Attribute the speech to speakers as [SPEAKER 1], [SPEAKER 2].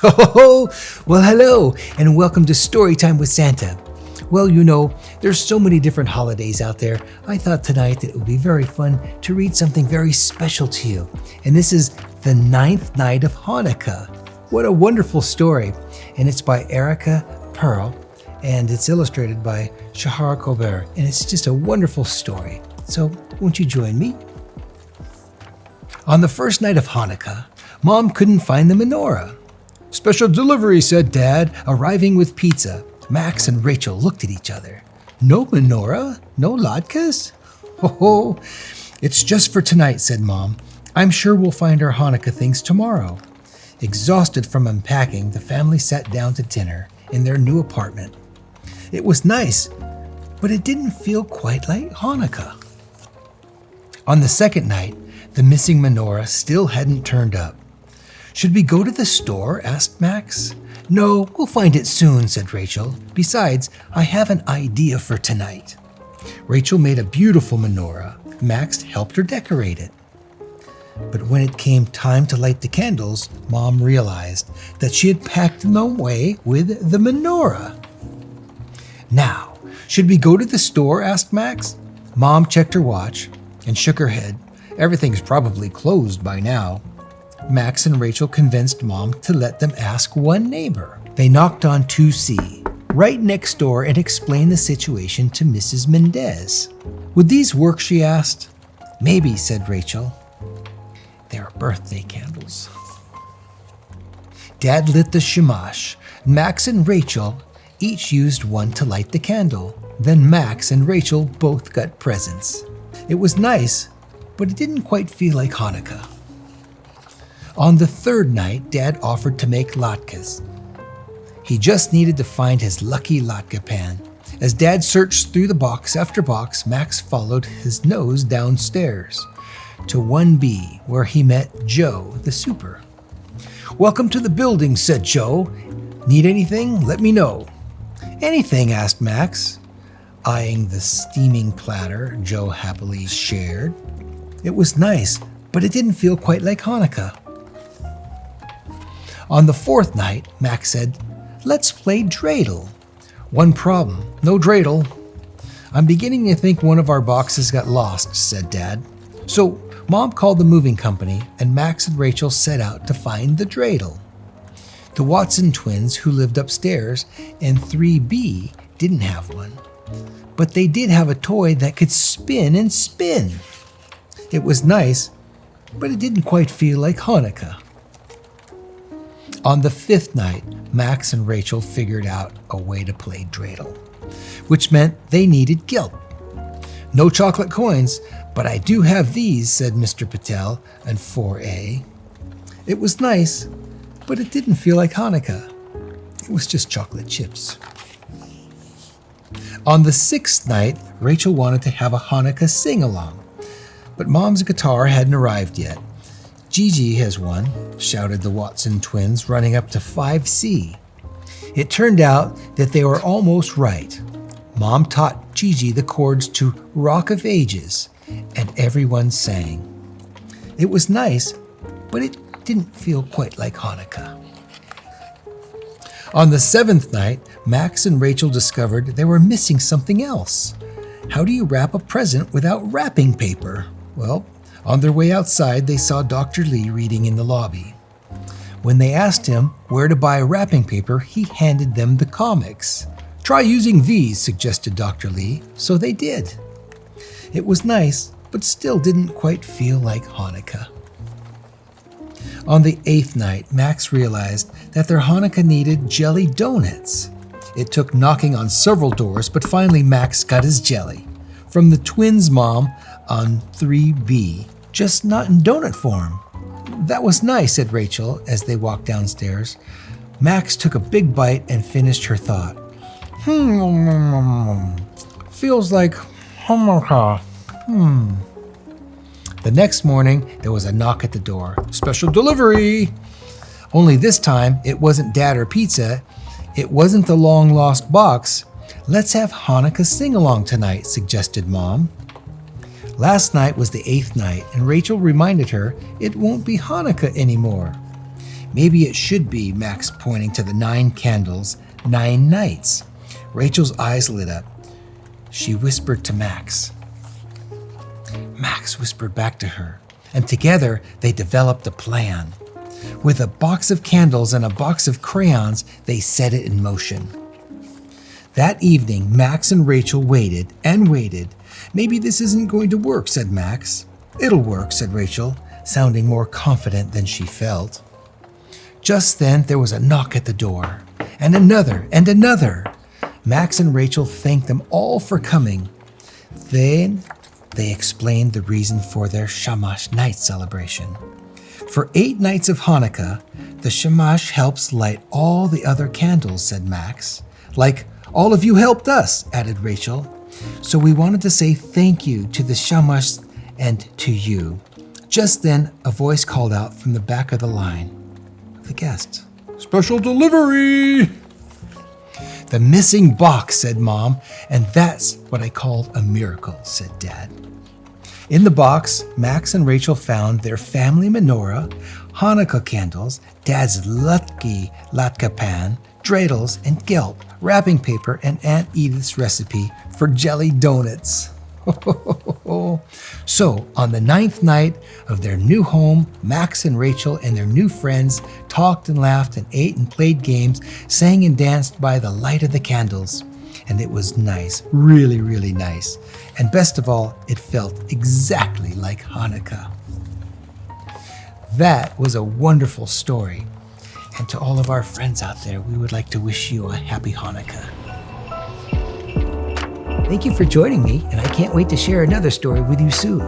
[SPEAKER 1] Oh, well, hello, and welcome to Storytime with Santa. Well, there's so many different holidays out there. I thought tonight that it would be very fun to read something very special to you. And this is the 9th night of Hanukkah. What a wonderful story. And it's by Erica Perl, and it's illustrated by Shahar Kober. And it's just a wonderful story. So, won't you join me? On the first night of Hanukkah, Mom couldn't find the menorah. "Special delivery," said Dad, arriving with pizza. Max and Rachel looked at each other. "No menorah? No latkes?" "Oh, it's just for tonight," said Mom. "I'm sure we'll find our Hanukkah things tomorrow." Exhausted from unpacking, the family sat down to dinner in their new apartment. It was nice, but it didn't feel quite like Hanukkah. On the second night, the missing menorah still hadn't turned up. "Should we go to the store?" asked Max. "No, we'll find it soon," said Rachel. "Besides, I have an idea for tonight." Rachel made a beautiful menorah. Max helped her decorate it. But when it came time to light the candles, Mom realized that she had packed them away with the menorah. "Now, should we go to the store?" asked Max. Mom checked her watch and shook her head. "Everything's probably closed by now." Max and Rachel convinced Mom to let them ask one neighbor. They knocked on 2C, right next door, and explained the situation to Mrs. Mendez. "Would these work?" she asked. "Maybe," said Rachel. "They are birthday candles." Dad lit the shamash. Max and Rachel each used one to light the candle. Then Max and Rachel both got presents. It was nice, but it didn't quite feel like Hanukkah. On the third night, Dad offered to make latkes. He just needed to find his lucky latke pan. As Dad searched through the box after box, Max followed his nose downstairs to 1B, where he met Joe, the super. "Welcome to the building," said Joe. "Need anything? Let me know." "Anything?" asked Max, eyeing the steaming platter Joe happily shared. It was nice, but it didn't feel quite like Hanukkah. On the fourth night, Max said, "Let's play dreidel." "One problem, no dreidel." "I'm beginning to think one of our boxes got lost," said Dad. So Mom called the moving company, and Max and Rachel set out to find the dreidel. The Watson twins, who lived upstairs in 3B, didn't have one. But they did have a toy that could spin and spin. It was nice, but it didn't quite feel like Hanukkah. On the fifth night, Max and Rachel figured out a way to play dreidel, which meant they needed gelt. "No chocolate coins, but I do have these," said Mr. Patel and 4A. It was nice, but it didn't feel like Hanukkah. It was just chocolate chips. On the sixth night, Rachel wanted to have a Hanukkah sing-along, but Mom's guitar hadn't arrived yet. "Gigi has one," shouted the Watson twins, running up to 5C. It turned out that they were almost right. Mom taught Gigi the chords to Rock of Ages, and everyone sang. It was nice, but it didn't feel quite like Hanukkah. On the seventh night, Max and Rachel discovered they were missing something else. How do you wrap a present without wrapping paper? Well, on their way outside, they saw Dr. Lee reading in the lobby. When they asked him where to buy wrapping paper, he handed them the comics. "Try using these," suggested Dr. Lee, so they did. It was nice, but still didn't quite feel like Hanukkah. On the eighth night, Max realized that their Hanukkah needed jelly donuts. It took knocking on several doors, but finally Max got his jelly from the twins' mom on 3B, just not in donut form. "That was nice," said Rachel as they walked downstairs. Max took a big bite and finished her thought. Feels like Hanukkah. The next morning, there was a knock at the door. "Special delivery!" Only this time, it wasn't Dad or pizza. It wasn't the long-lost box. "Let's have Hanukkah sing-along tonight," suggested Mom. Last night was the 8th night, and Rachel reminded her it won't be Hanukkah anymore. Maybe it should be, Max pointing to the 9 candles, 9 nights. Rachel's eyes lit up. She whispered to Max. Max whispered back to her, and together they developed a plan. With a box of candles and a box of crayons, they set it in motion. That evening, Max and Rachel waited and waited. Maybe this isn't going to work, said Max. It'll work, said Rachel, sounding more confident than she felt. Just then, there was a knock at the door, and another, and another. Max and Rachel thanked them all for coming. Then they explained the reason for their Shamash night celebration. For 8 nights of Hanukkah, the Shamash helps light all the other candles, said Max. Like, all of you helped us, added Rachel. So we wanted to say thank you to the Shamash and to you. Just then, a voice called out from the back of the line of the guests. Special delivery! The missing box, said Mom, and that's what I called a miracle, said Dad. In the box, Max and Rachel found their family menorah, Hanukkah candles, Dad's lucky latke pan, dreidels, and gelt, wrapping paper, and Aunt Edith's recipe for jelly donuts. So, on the 9th night of their new home, Max and Rachel and their new friends talked and laughed and ate and played games, sang and danced by the light of the candles. And it was nice, really, really nice. And best of all, it felt exactly like Hanukkah. That was a wonderful story. And to all of our friends out there, we would like to wish you a happy Hanukkah. Thank you for joining me, and I can't wait to share another story with you soon.